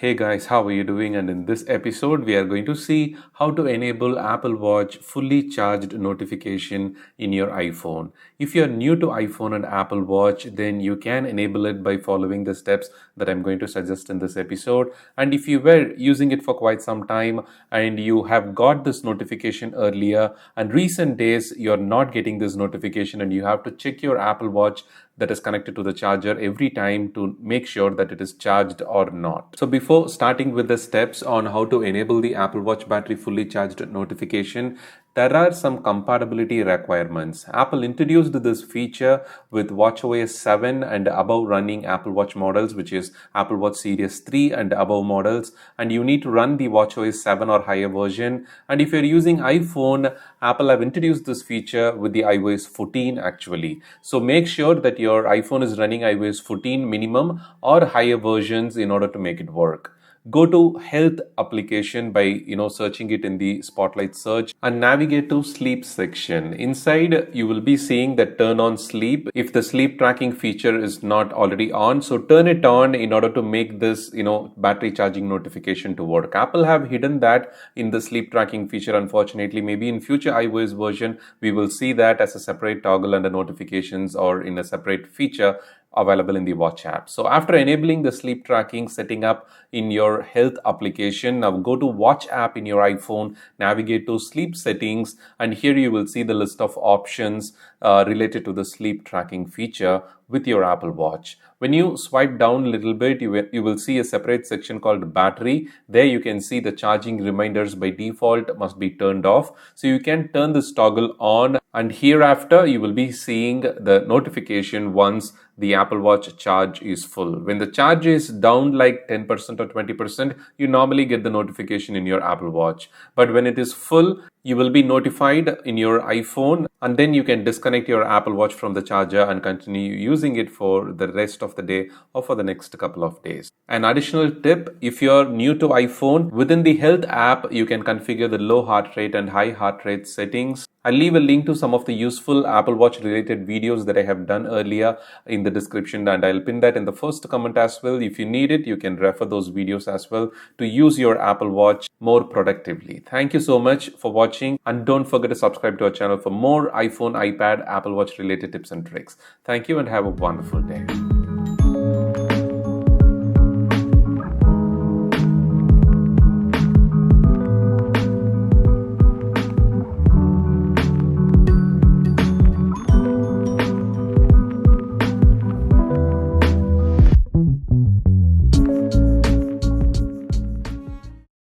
Hey guys, how are you doing? And in this episode, we are going to see how to enable Apple Watch fully charged notification in your iPhone. If you're new to iPhone and Apple Watch, then you can enable it by following the steps that I'm going to suggest in this episode. And if you were using it for quite some time and you have got this notification earlier and recent days you're not getting this notification and you have to check your Apple Watch that is connected to the charger every time to make sure that it is charged or not. So before starting with the steps on how to enable the Apple Watch battery fully charged notification, there are some compatibility requirements. Apple introduced this feature with watchOS 7 and above running Apple Watch models, which is Apple Watch Series 3 and above models, and you need to run the watchOS 7 or higher version. And if you're using iPhone, Apple have introduced this feature with the iOS 14 actually. So make sure that your iPhone is running iOS 14 minimum or higher versions in order to make it work. Go to health application by searching it in the spotlight search and navigate to sleep section. Inside you will be seeing that turn on sleep if the sleep tracking feature is not already on. So turn it on in order to make this battery charging notification to work. Apple have hidden that in the sleep tracking feature, unfortunately. Maybe in future iOS version we will see that as a separate toggle under notifications or in a separate feature available in the watch app. So after enabling the sleep tracking setting up in your health application, now go to watch app in your iPhone, navigate to sleep settings, and here you will see the list of options related to the sleep tracking feature with your Apple Watch. When you swipe down a little bit, you will see a separate section called battery. There you can see the charging reminders by default must be turned off. So you can turn this toggle on, and hereafter you will be seeing the notification once the Apple Watch charge is full. When the charge is down like 10% or 20%, you normally get the notification in your Apple Watch. But when it is full, you will be notified in your iPhone, and then you can disconnect your Apple Watch from the charger and continue using it for the rest of the day or for the next couple of days. An additional tip, if you're new to iPhone, within the health app, you can configure the low heart rate and high heart rate settings. I'll leave a link to some of the useful Apple Watch related videos that I have done earlier in the description, and I'll pin that in the first comment as well. If you need it, you can refer those videos as well to use your Apple Watch more productively. Thank you so much for watching, and don't forget to subscribe to our channel for more iPhone, iPad, Apple Watch related tips and tricks. Thank you and have a wonderful day.